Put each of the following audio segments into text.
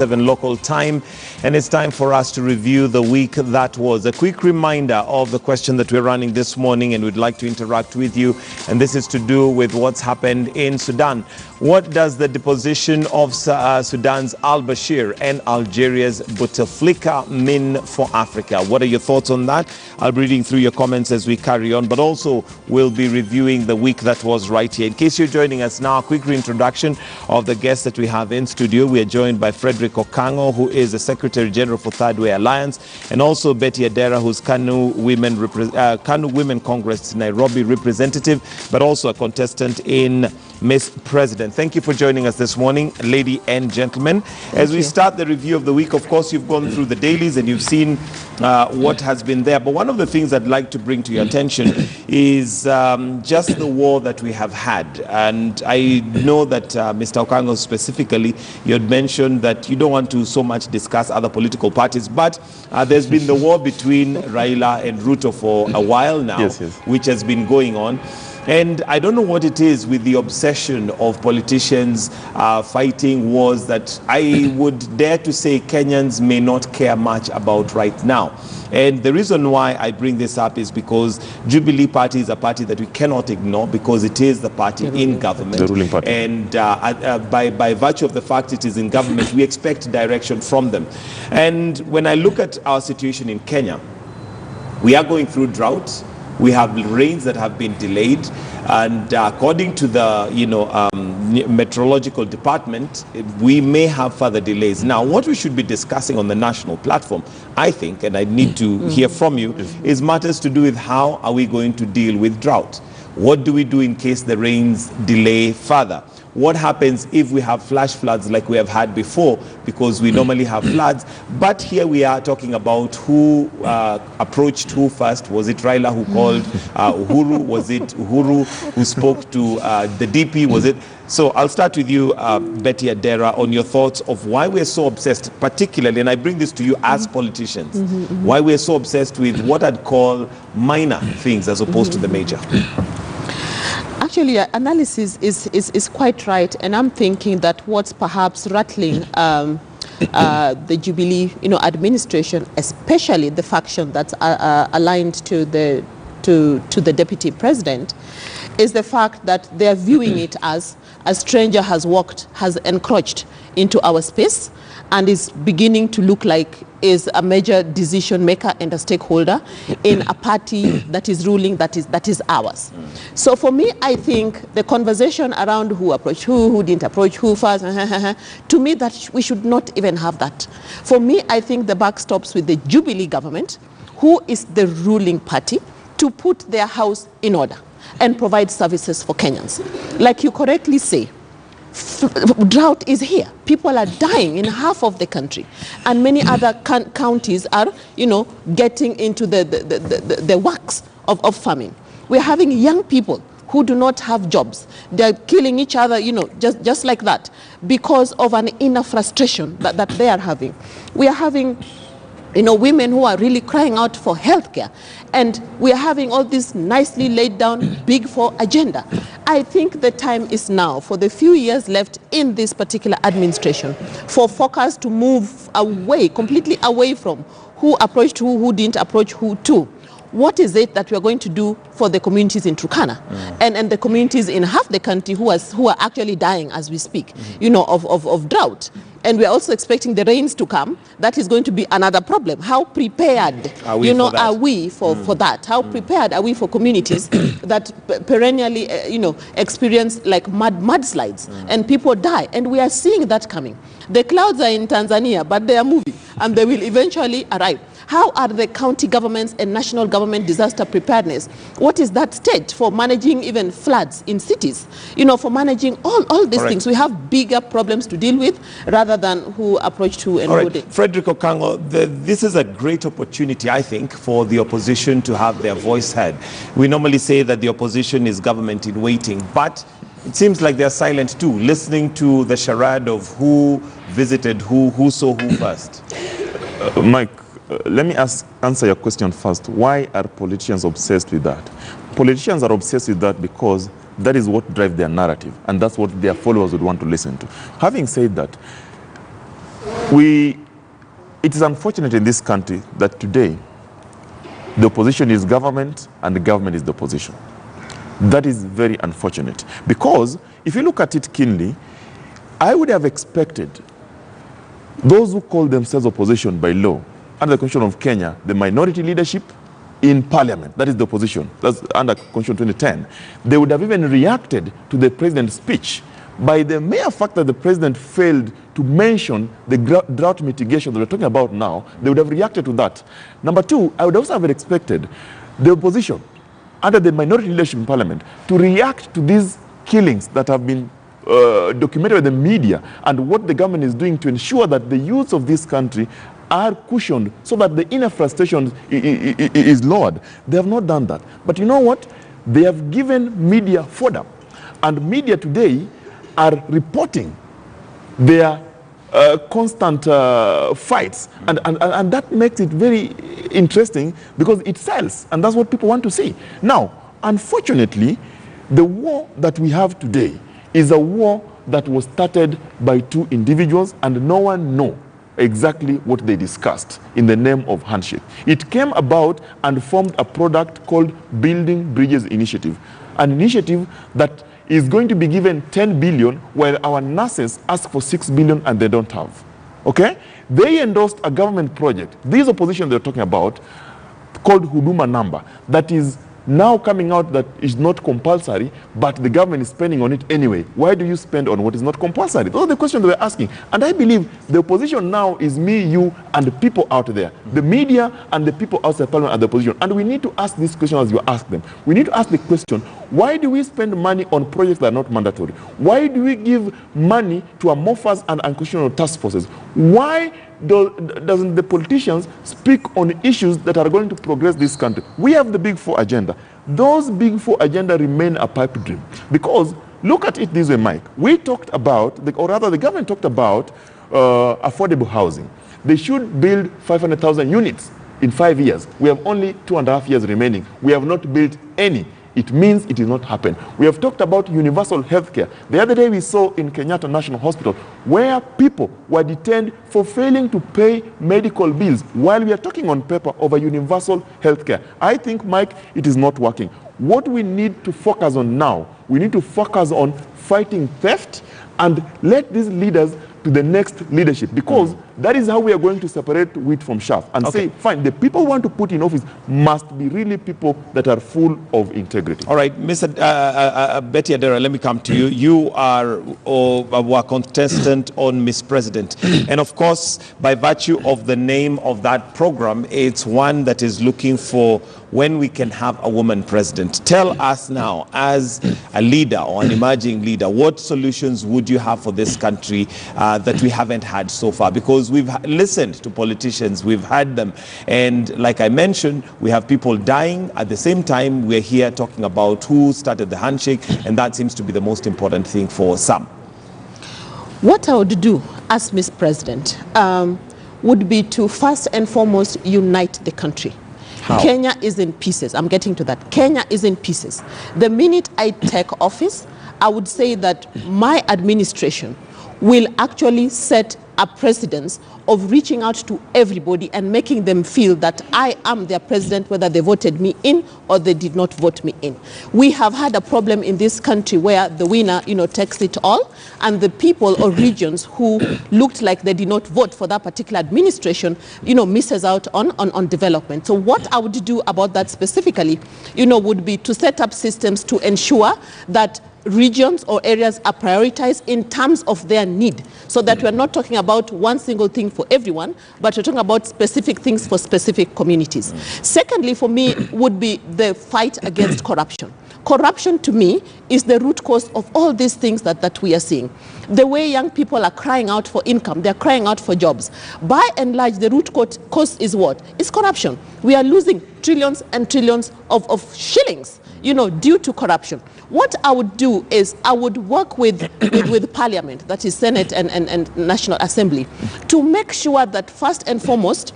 7 local time, and it's time for us to review the week that was. A quick reminder of the question that we're running this morning, and we'd like to interact with you, and this is to do with what's happened in Sudan. What does the deposition of Sudan's al-Bashir and Algeria's Bouteflika mean for Africa? What are your thoughts on that? I'll be reading through your comments as we carry on, but also we'll be reviewing the week that was right here. In case you're joining us now, a quick reintroduction of the guests that we have in studio. We are joined by Frederick Okango, who is the Secretary General for Third Way Alliance, and also Betty Adera, who's KANU Women Congress Nairobi representative, but also a contestant in Miss President. Thank you for joining us this morning, lady and gentlemen. As we start the review of the week, of course, you've gone through the dailies and you've seen what has been there. But one of the things I'd like to bring to your attention is just the war that we have had. And I know that, Mr. Okango, specifically, you had mentioned that you don't want to so much discuss other political parties, but there's been the war between Raila and Ruto for a while now, which has been going on. And I don't know what it is with the obsession of politicians fighting wars that I would dare to say Kenyans may not care much about right now. And the reason why I bring this up is because Jubilee Party is a party that we cannot ignore because it is the party in government. The ruling party. And by virtue of the fact it is in government, we expect direction from them. And when I look at our situation in Kenya, we are going through drought. We have rains that have been delayed, and according to the meteorological department, we may have further delays. Now, what we should be discussing on the national platform, I think, and I need to hear from you, is matters to do with how are we going to deal with drought? What do we do in case the rains delay further? What happens if we have flash floods like we have had before, because we normally have floods? But here we are talking about who approached who first. Was it Raila who called Uhuru? Was it Uhuru who spoke to the DP? Was it? So I'll start with you, Betty Adera, on your thoughts of why we're so obsessed, particularly, and I bring this to you as politicians, why we're so obsessed with what I'd call minor things as opposed to the major. Actually, analysis is quite right, and I'm thinking that what's perhaps rattling the Jubilee, administration, especially the faction that's aligned to the deputy president, is the fact that they are viewing it as a stranger has encroached into our space and is beginning to look like is a major decision maker and a stakeholder in a party that is ruling, that is ours. So for me, I think the conversation around who approached who didn't approach who first, to me that we should not even have that. For me, I think the buck stops with the Jubilee government, who is the ruling party, to put their house in order and provide services for Kenyans. Like you correctly say, drought is here. People are dying in half of the country, and many other counties are, getting into the works of famine. We're having young people who do not have jobs. They're killing each other, just like that, because of an inner frustration that they are having. We are having women who are really crying out for healthcare, and we are having all this nicely laid down big four agenda. I think the time is now, for the few years left in this particular administration, for focus to move away, completely away from who approached who didn't approach who to. What is it that we are going to do for the communities in Turkana and the communities in half the country who are actually dying as we speak, of drought? And we are also expecting the rains to come. That is going to be another problem. How prepared are we for that? How prepared are we for communities that perennially experience like mudslides and people die? And we are seeing that coming. The clouds are in Tanzania, but they are moving and they will eventually arrive. How are the county governments and national government disaster preparedness? What is that state for managing even floods in cities? For managing all these things. We have bigger problems to deal with rather than who approached who and who did. Frederick Okango, this is a great opportunity, I think, for the opposition to have their voice heard. We normally say that the opposition is government in waiting, but it seems like they're silent too, listening to the charade of who visited who saw who first. Mike, let me answer your question first. Why are politicians obsessed with that? Politicians are obsessed with that because that is what drives their narrative, and that's what their followers would want to listen to. Having said that, It is unfortunate in this country that today the opposition is government and the government is the opposition. That is very unfortunate, because if you look at it keenly, I would have expected those who call themselves opposition by law, under the Constitution of Kenya, the minority leadership in parliament, that is the opposition, that's under Constitution 2010, they would have even reacted to the president's speech by the mere fact that the president failed to mention the drought mitigation that we're talking about now. They would have reacted to that. Number two, I would also have expected the opposition, under the minority leadership in parliament, to react to these killings that have been documented by the media and what the government is doing to ensure that the youth of this country are cushioned so that the inner frustration is lowered. They have not done that. But you know what? They have given media fodder. And media today are reporting their constant fights. And that makes it very interesting because it sells. And that's what people want to see. Now, unfortunately, the war that we have today is a war that was started by two individuals, and no one knows exactly what they discussed in the name of Handshake. It came about and formed a product called Building Bridges Initiative, an initiative that is going to be given 10 billion while our nurses ask for 6 billion and they don't have. Okay? They endorsed a government project, these opposition they're talking about, called Huduma Number, that is now coming out that is not compulsory, but the government is spending on it anyway. Why do you spend on what is not compulsory? Those are the questions we're asking. And I believe the opposition now is me, you, and the people out there. The media and the people outside parliament are the opposition. And we need to ask this question as you ask them. We need to ask the question, why do we spend money on projects that are not mandatory? Why do we give money to amorphous and unconstitutional task forces? Why doesn't the politicians speak on issues that are going to progress this country? We have the Big Four agenda. Those Big Four agenda remain a pipe dream. Because look at it this way, Mike. We talked about, or rather the government talked about affordable housing. They should build 500,000 units in 5 years. We have only 2.5 years remaining. We have not built any. It means it will not happen. We have talked about universal health care. The other day we saw in Kenyatta National Hospital where people were detained for failing to pay medical bills while we are talking on paper over universal health care. I think, Mike, it is not working. What we need to focus on now, we need to focus on fighting theft and let these leaders to the next leadership, because that is how we are going to separate wheat from chaff and say, fine, the people who want to put in office must be really people that are full of integrity. All right, Mr. Betty Adera, let me come to you. You are a contestant on Miss President. And of course, by virtue of the name of that program, it's one that is looking for when we can have a woman president. Tell us now, as a leader or an emerging leader, what solutions would you have for this country that we haven't had so far? Because we've listened to politicians, we've had them, and like I mentioned, we have people dying. At the same time, we're here talking about who started the handshake, and that seems to be the most important thing for some. What I would do as Miss President would be to first and foremost unite the country. How? Kenya is in pieces. I'm getting to that. Kenya is in pieces. The minute I take office, I would say that my administration will actually set a precedence of reaching out to everybody and making them feel that I am their president, whether they voted me in or they did not vote me in. We have had a problem in this country where the winner, takes it all, and the people or regions who looked like they did not vote for that particular administration, misses out on development. So what I would do about that specifically, would be to set up systems to ensure that regions or areas are prioritized in terms of their need, so that we're not talking about one single thing for everyone, but we're talking about specific things for specific communities. Secondly, for me, would be the fight against corruption. Corruption, to me, is the root cause of all these things that we are seeing. The way young people are crying out for income, they're crying out for jobs. By and large, the root cause is what? It's corruption. We are losing trillions and trillions of shillings, due to corruption. What I would do is I would work with Parliament, that is Senate and National Assembly, to make sure that first and foremost,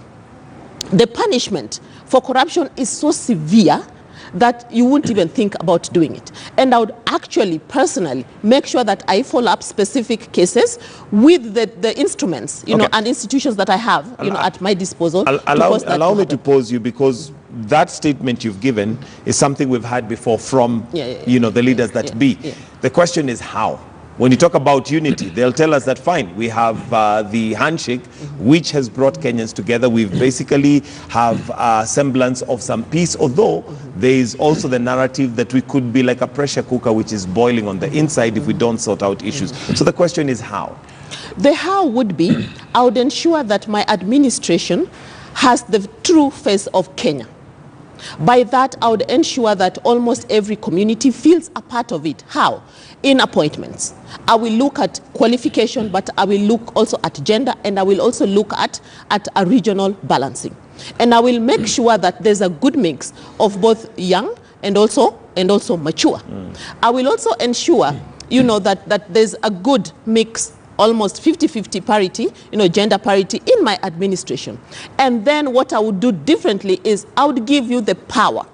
the punishment for corruption is so severe that you wouldn't even think about doing it. And I would actually personally make sure that I follow up specific cases with the instruments, you know, and institutions that I have, you know, at my disposal. Allow me to pause you, because that statement you've given is something we've had before from, you know, the leaders that be. The question is how. When you talk about unity, they'll tell us that, fine, we have the handshake, which has brought Kenyans together. We've basically have a semblance of some peace, although there is also the narrative that we could be like a pressure cooker, which is boiling on the inside if we don't sort out issues. So the question is how? The how would be, I would ensure that my administration has the true face of Kenya. By that, I would ensure that almost every community feels a part of it. How? In appointments. I will look at qualification, but I will look also at gender, and I will also look at a regional balancing. And I will make sure that there's a good mix of both young and also mature. I will also ensure, you know, that there's a good mix, almost 50-50 parity, you know, gender parity in my administration. And then what I would do differently is I would give you the power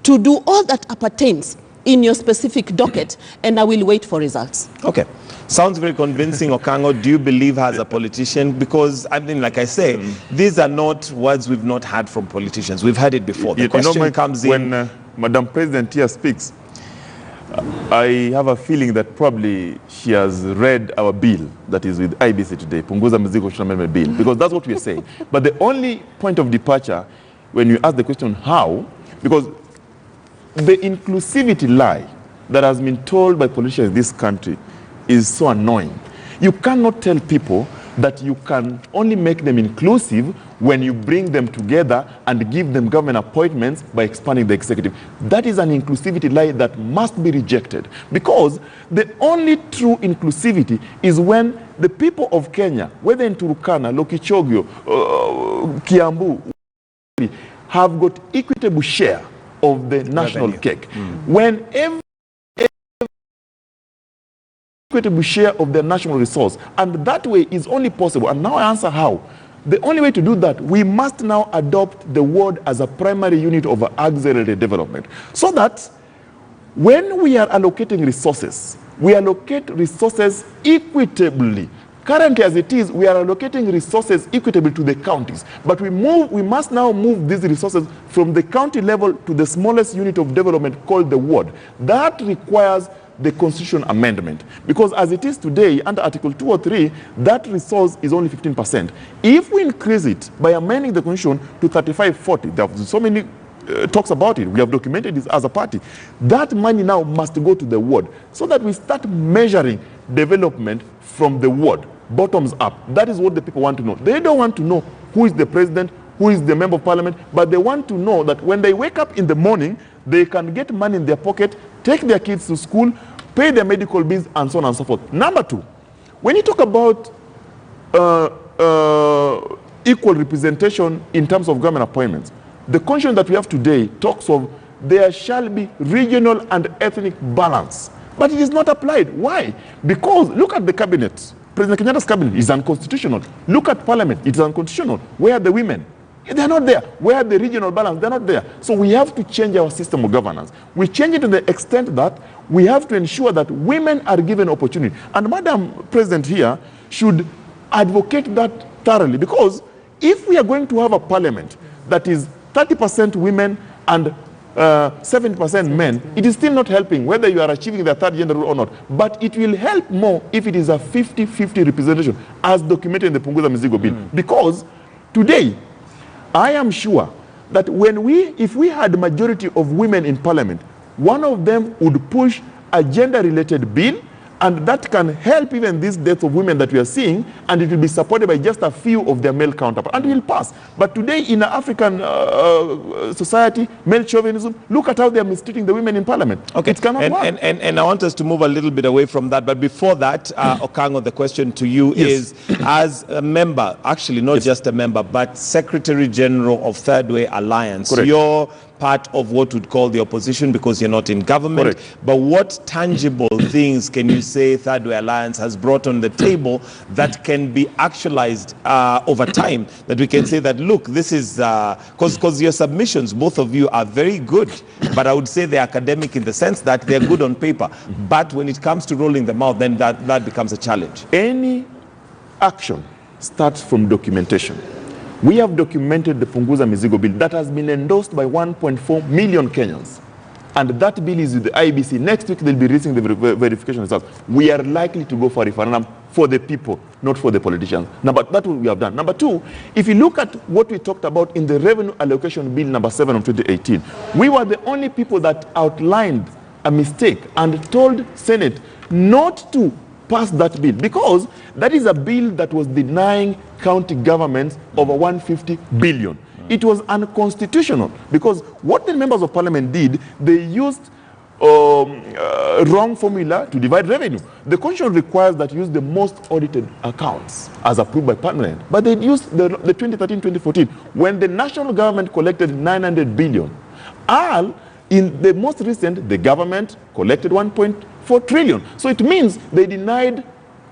to do all that appertains in your specific docket, and I will wait for results. Okay. Sounds very convincing. Okango, do you believe as a politician? Because, I mean, like I say, these are not words we've not had from politicians. We've had it before. The question comes in. When Madam President here speaks, I have a feeling that probably she has read our bill that is with IBC today, Punguza Mizigo Amendment Bill, because that's what we are saying. But the only point of departure, when you ask the question how, because the inclusivity lie that has been told by politicians in this country is so annoying. You cannot tell people that you can only make them inclusive when you bring them together and give them government appointments by expanding the executive. That is an inclusivity lie that must be rejected, because the only true inclusivity is when the people of Kenya, whether in Turkana, Lokichogio, Kiambu, have got equitable share of the national cake. When every equitable share of the national resource, and that way is only possible. And now I answer how. The only way to do that, we must now adopt the word as a primary unit of auxiliary development, so that when we are allocating resources, we allocate resources equitably. Currently, as it is, we are allocating resources equitably to the counties, but we must now move these resources from the county level to the smallest unit of development called the ward. That requires the constitution amendment, because as it is today, under Article 203, that resource is only 15%. If we increase it by amending the constitution to 35-40, there are so many talks about it, we have documented this as a party, that money now must go to the ward, so that we start measuring development from the ward, bottoms up. That is what the people want to know. They don't want to know who is the president, who is the member of parliament, but they want to know that when they wake up in the morning, they can get money in their pocket, take their kids to school, pay their medical bills, and so on and so forth. Number two, when you talk about equal representation in terms of government appointments, the constitution that we have today talks of there shall be regional and ethnic balance. But it is not applied. Why? Because look at the cabinet. President Kenyatta's cabinet is unconstitutional. Look at parliament, it is unconstitutional. Where are the women? They're not there. Where are the regional balance? They're not there. So we have to change our system of governance. We change it to the extent that we have to ensure that women are given opportunity. And Madam President here should advocate that thoroughly, because if we are going to have a parliament that is 30% women and 70% men, it is still not helping whether you are achieving the third gender rule or not. But it will help more if it is a 50-50 representation as documented in the Punguza Mizigo Bill. Because today, I am sure that if we had a majority of women in parliament, one of them would push a gender-related bill, and that can help even these deaths of women that we are seeing, and it will be supported by just a few of their male counterparts, and it will pass. But today in an African society, male chauvinism, look at how they are mistreating the women in parliament. Okay. It cannot work. And I want us to move a little bit away from that, but before that, Okango, the question to you is, as a member, actually not just a member, but Secretary General of Third Way Alliance, Correct. your part of what we'd call the opposition because you're not in government. Correct. But what tangible things can you say Third Way Alliance has brought on the table that can be actualized over time, that we can say that, look, this is, because your submissions, both of you, are very good, but I would say they're academic in the sense that they're good on paper. But when it comes to rolling them out, then that becomes a challenge. Any action starts from documentation. We have documented the Punguza Mizigo Bill that has been endorsed by 1.4 million Kenyans. And that bill is with the IBC. Next week, they'll be releasing the verification results. We are likely to go for referendum for the people, not for the politicians. Number, that's what we have done. Number two, if you look at what we talked about in the Revenue Allocation Bill number 7 of 2018, we were the only people that outlined a mistake and told Senate not to pass that bill, because that is a bill that was denying county governments over 150 billion. It was unconstitutional because what the members of parliament did, they used wrong formula to divide revenue. The constitution requires that you use the most audited accounts as approved by parliament, but they used the 2013-2014 when the national government collected 900 billion. In the most recent, the government collected 1.4 trillion. So it means they denied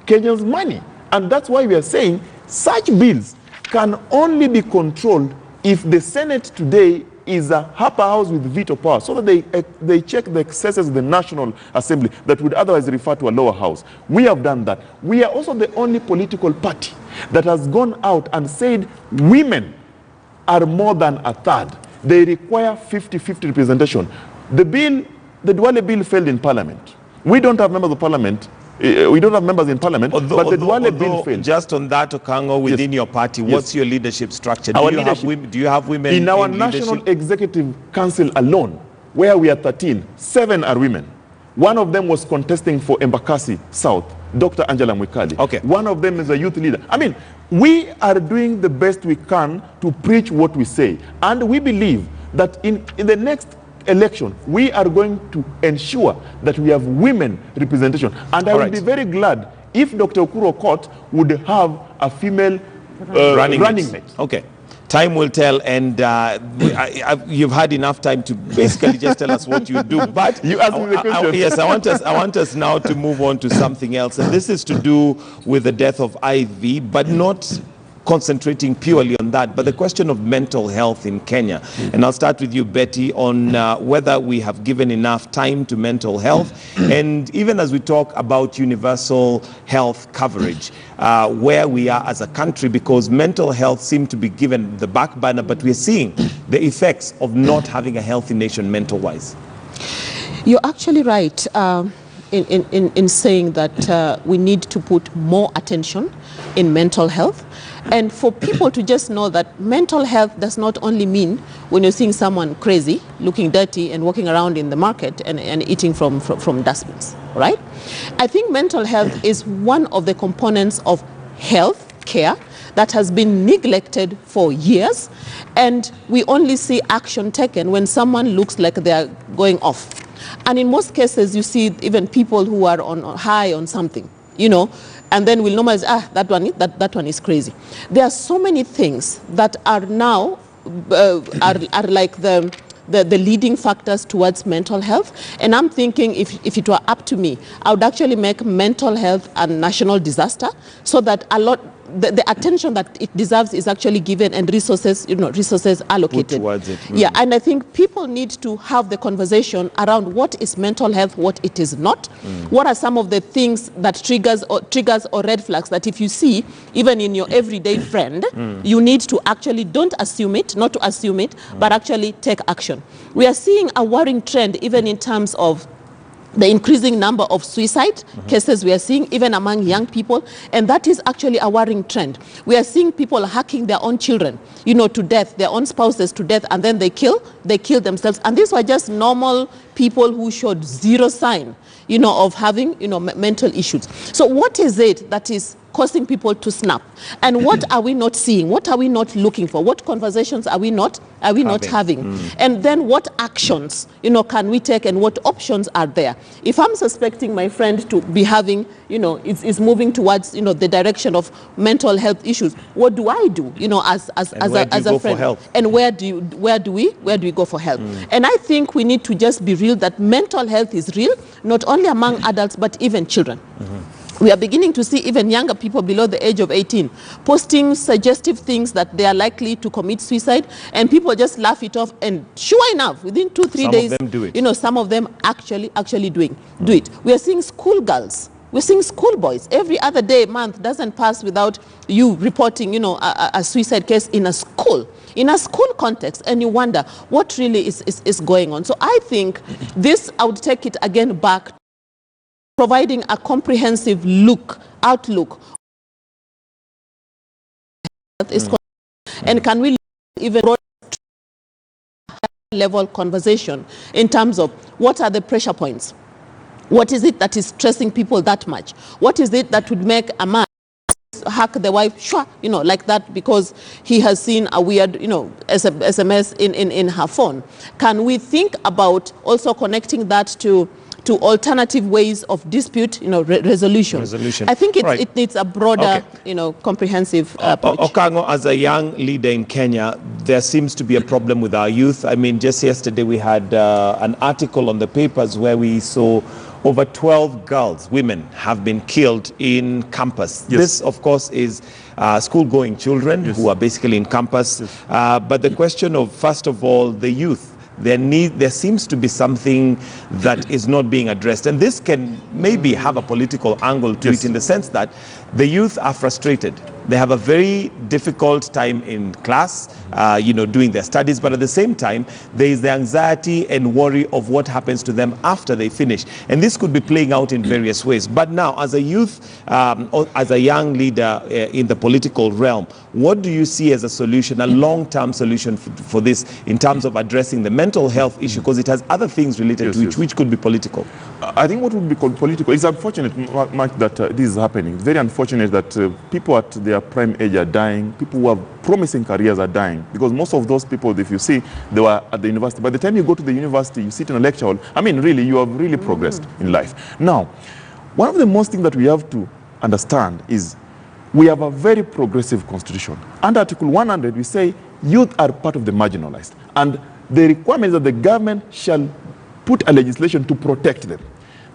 Kenyans money. And that's why we are saying such bills can only be controlled if the Senate today is a upper house with veto power, so that they check the excesses of the National Assembly that would otherwise refer to a lower house. We have done that. We are also the only political party that has gone out and said women are more than a third. They require 50-50 representation. The Duale bill failed in parliament. We don't have members of parliament. We don't have members in parliament, but the Duale bill failed. Just on that, Okango, within your party, what's your leadership structure? Do you have women in our National Executive Council alone, where we are 13, 7 are women. One of them was contesting for Embakasi South, Dr. Angela Mwikali. Okay. One of them is a youth leader. I mean, we are doing the best we can to preach what we say. And we believe that in the next election, we are going to ensure that we have women representation. And I would be very glad if Dr. Okuro Court would have a female running mate. Okay. Time will tell, and you've had enough time to basically just tell us what you do. But you asked me the question. Yes, I want us now to move on to something else, and this is to do with the death of Ivy, but not concentrating purely on that, but the question of mental health in Kenya. And I'll start with you, Betty, on whether we have given enough time to mental health, and even as we talk about universal health coverage, where we are as a country, because mental health seems to be given the back burner, but we're seeing the effects of not having a healthy nation mental-wise. You're actually right in saying that we need to put more attention in mental health. And for people to just know that mental health does not only mean when you're seeing someone crazy, looking dirty and walking around in the market and eating from dustbins, right? I think mental health is one of the components of health care that has been neglected for years, and we only see action taken when someone looks like they're going off. And in most cases, you see even people who are on high on something, you know, and then we'll normalize, that one is crazy. There are so many things that are now are like the leading factors towards mental health. And I'm thinking if it were up to me, I would actually make mental health a national disaster, so that the attention that it deserves is actually given and resources allocated. Put towards it. Yeah, and I think people need to have the conversation around what is mental health, what it is not. What are some of the things that triggers or red flags that if you see, even in your everyday friend, you need to actually not to assume it, but actually take action. We are seeing a worrying trend even in terms of the increasing number of suicide cases we are seeing even among young people, and that is actually a worrying trend. We are seeing people hacking their own children, to death, their own spouses to death, and then they kill themselves. And these were just normal people who showed zero sign, of having, mental issues. So what is it that is causing people to snap? And what are we not seeing? What are we not looking for? What conversations are we not having? And then what actions, can we take, and what options are there? If I'm suspecting my friend to be having, is moving towards, the direction of mental health issues, what do I do, as a friend? And where do we go for help? And I think we need to just be real that mental health is real, not only among adults, but even children. We are beginning to see even younger people below the age of 18 posting suggestive things that they are likely to commit suicide, and people just laugh it off, and sure enough, within 2-3 days, some of them do it. Some of them actually do it. We are seeing schoolgirls, we're seeing schoolboys. Every other day, month doesn't pass without you reporting, a suicide case in a school context, and you wonder what really is going on. So I think this, I would take it again back, providing a comprehensive outlook and can we even level conversation in terms of what are the pressure points? What is it that is stressing people that much? What is it that would make a man hack the wife, like that, because he has seen a weird, SMS in her phone? Can we think about also connecting that to alternative ways of dispute, resolution? I think it needs a broader, comprehensive approach. Okango, as a young leader in Kenya, there seems to be a problem with our youth. I mean, just yesterday we had an article on the papers where we saw over 12 girls, women, have been killed in campus. Yes. This, of course, is school-going children who are basically in campus. But the question of, first of all, the youth, there seems to be something that is not being addressed. And this can maybe have a political angle to it, in the sense that the youth are frustrated. They have a very difficult time in class, doing their studies, but at the same time, there is the anxiety and worry of what happens to them after they finish. And this could be playing out in various ways. But now, as a youth, or as a young leader in the political realm, what do you see as a solution, a long-term solution for this, in terms of addressing the mental health issue? Because it has other things related to it, which could be political. I think what would be called political, it's unfortunate, Mike, that this is happening. It's very unfortunate that people at their prime age are dying. People who have promising careers are dying, because most of those people, if you see, they were at the university. By the time you go to the university, you sit in a lecture hall. I mean, really, you have really progressed in life. Now, one of the most things that we have to understand is we have a very progressive constitution. Under Article 100, we say youth are part of the marginalized, and the requirement is that the government shall put a legislation to protect them.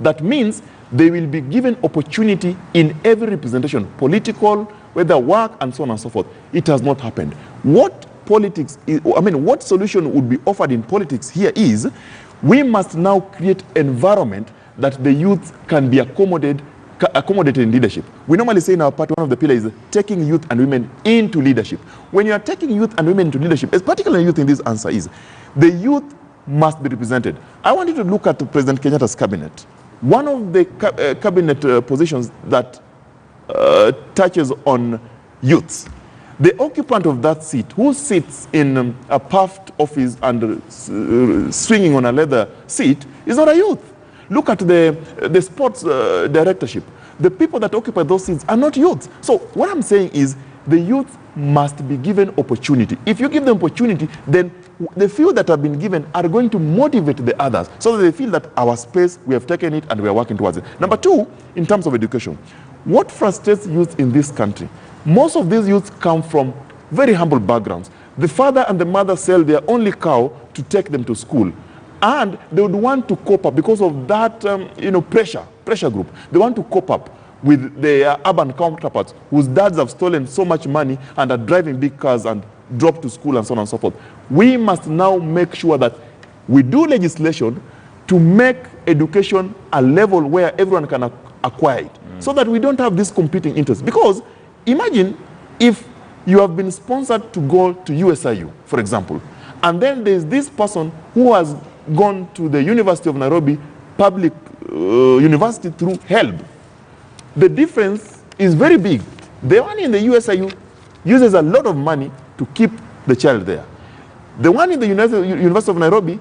That means they will be given opportunity in every representation, political, whether work, and so on and so forth. It has not happened. What what solution would be offered in politics here is, we must now create environment that the youth can be accommodated in leadership. We normally say in our party, one of the pillars is taking youth and women into leadership. When you are taking youth and women into leadership, particularly youth in this answer, is the youth must be represented. I want you to look at President Kenyatta's cabinet. One of the cabinet positions that touches on youths, the occupant of that seat, who sits in a puffed office and swinging on a leather seat, is not a youth. Look at the sports directorship. The people that occupy those seats are not youths. So what I'm saying is, the youth must be given opportunity. If you give them opportunity, then the few that have been given are going to motivate the others, so that they feel that our space, we have taken it and we are working towards it. Number two, in terms of education, what frustrates youth in this country, most of these youths come from very humble backgrounds. The father and the mother sell their only cow to take them to school, and they would want to cope up because of that pressure group. They want to cope up with their urban counterparts whose dads have stolen so much money and are driving big cars and drop to school and so on and so forth. We must now make sure that we do legislation to make education a level where everyone can acquire it, so that we don't have these competing interests. Because imagine if you have been sponsored to go to USIU, for example, and then there's this person who has gone to the University of Nairobi public university through HELB. The difference is very big. The one in the USIU uses a lot of money to keep the child there. The one in the University of Nairobi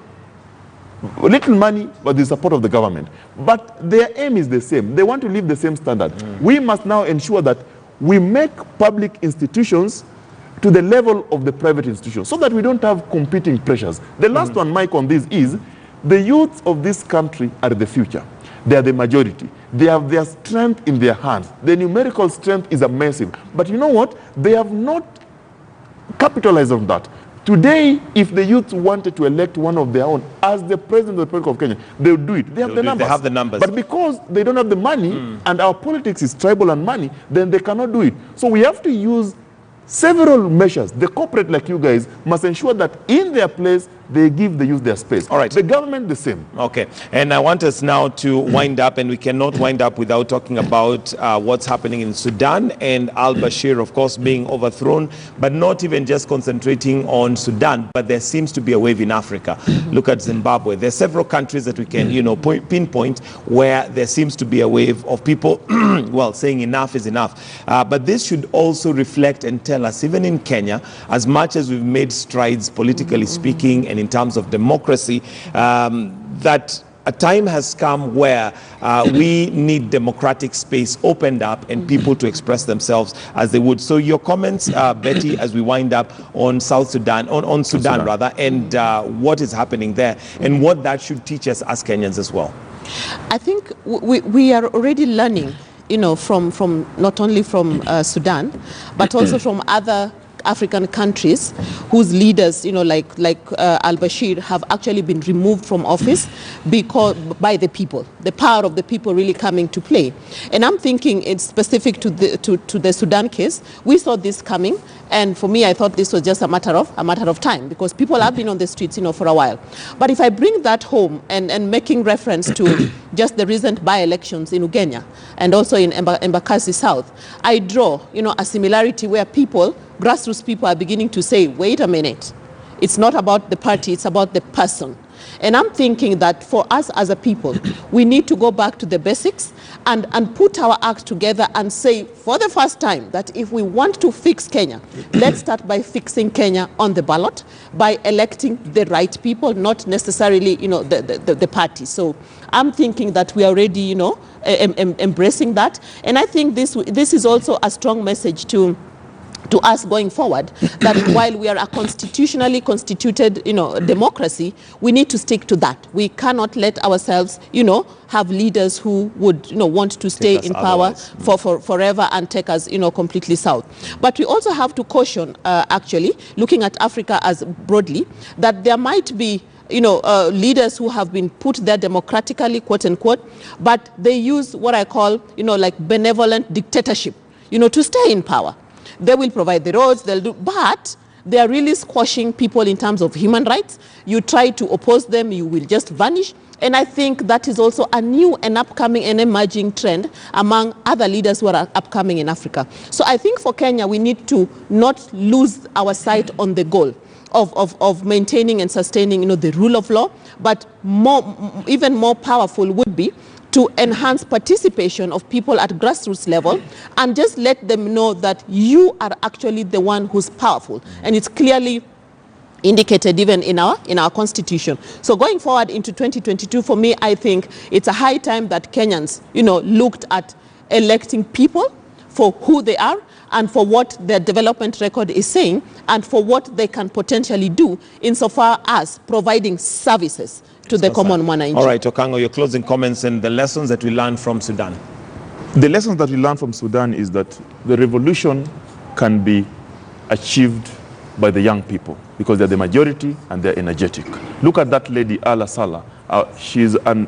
little money, but the support of the government. But their aim is the same. They want to live the same standard. We must now ensure that we make public institutions to the level of the private institutions so that we don't have competing pressures. The last one, Mike, on this is the youth of this country are the future. They are the majority. They have their strength in their hands. The numerical strength is massive. But you know what? They have not capitalized on that. Today, if the youth wanted to elect one of their own as the president of the Republic of Kenya, they would do it. They have the numbers. They have the numbers. But because they don't have the money, and our politics is tribal and money, then they cannot do it. So we have to use several measures. The corporate, like you guys, must ensure that in their place, they give the youth their space. All right. The government, the same. Okay. And I want us now to wind up, and we cannot wind up without talking about what's happening in Sudan and al-Bashir, of course, being overthrown, but not even just concentrating on Sudan, but there seems to be a wave in Africa. Look at Zimbabwe. There are several countries that we can, pinpoint where there seems to be a wave of people, well, saying enough is enough. But this should also reflect and tell us, even in Kenya, as much as we've made strides politically speaking and in terms of democracy, that a time has come where we need democratic space opened up and people to express themselves as they would. So your comments, Betty, as we wind up on South Sudan, on Sudan rather, and what is happening there and what that should teach us as Kenyans as well. I think we are already learning, from not only from Sudan, but also from other African countries whose leaders, like al-Bashir, have actually been removed from office by the people. The power of the people really coming to play. And I'm thinking it's specific to the Sudan case. We saw this coming, and for me, I thought this was just a matter of time, because people have been on the streets, for a while. But if I bring that home and making reference to just the recent by-elections in Ugenya and also in Embakasi South, I draw, a similarity where grassroots people are beginning to say, wait a minute, it's not about the party, it's about the person. And I'm thinking that for us as a people, we need to go back to the basics and put our act together and say, for the first time, that if we want to fix Kenya, let's start by fixing Kenya on the ballot, by electing the right people, not necessarily, the party. So I'm thinking that we are already, embracing that. And I think this is also a strong message to us going forward, that while we are a constitutionally constituted, democracy, we need to stick to that. We cannot let ourselves, have leaders who would, want to stay in power for forever and take us, completely south. But we also have to caution, actually, looking at Africa as broadly, that there might be leaders who have been put there democratically, quote unquote, but they use what I call, like benevolent dictatorship, to stay in power. They will provide the roads, but they are really squashing people in terms of human rights. You try to oppose them, you will just vanish. And I think that is also a new and upcoming and emerging trend among other leaders who are upcoming in Africa. So I think for Kenya, we need to not lose our sight on the goal of maintaining and sustaining, the rule of law, but even more powerful would be to enhance participation of people at grassroots level and just let them know that you are actually the one who's powerful. And it's clearly indicated even in our constitution. So going forward into 2022, for me, I think it's a high time that Kenyans, looked at electing people for who they are and for what their development record is saying and for what they can potentially do insofar as providing services to the common mwananchi. All right, Okango, your closing comments and the lessons that we learned from Sudan. The lessons that we learned from Sudan is that the revolution can be achieved by the young people because they're the majority and they're energetic. Look at that lady, Ala Saleh. She's an